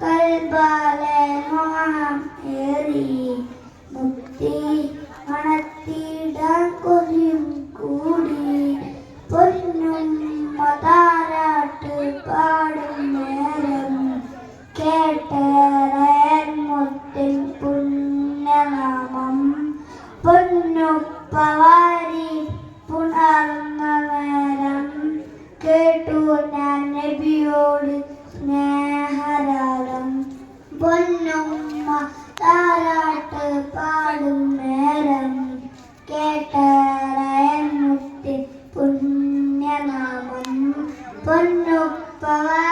കൽബാലെ മോഹം ഏറി മുക്തി മണത്തിടാൻ കൊതിയും കൂടി പൊന്നും മതാരാട്ട് പാടും നേരം കേട്ടേറൻ മുത്തിൻ പുണ്യനാമം പൊന്നുപ്പവാരി പുണർന്ന നേരം കേട്ടു ഞാൻ നബിയോട് സ്നേഹരാഗം പൊന്നുമ്മ താരാട്ട് പാടും നേരം കേട്ടേറൻ മുത്തിൻ പുണ്യനാമം പൊന്നുപ്പവാരി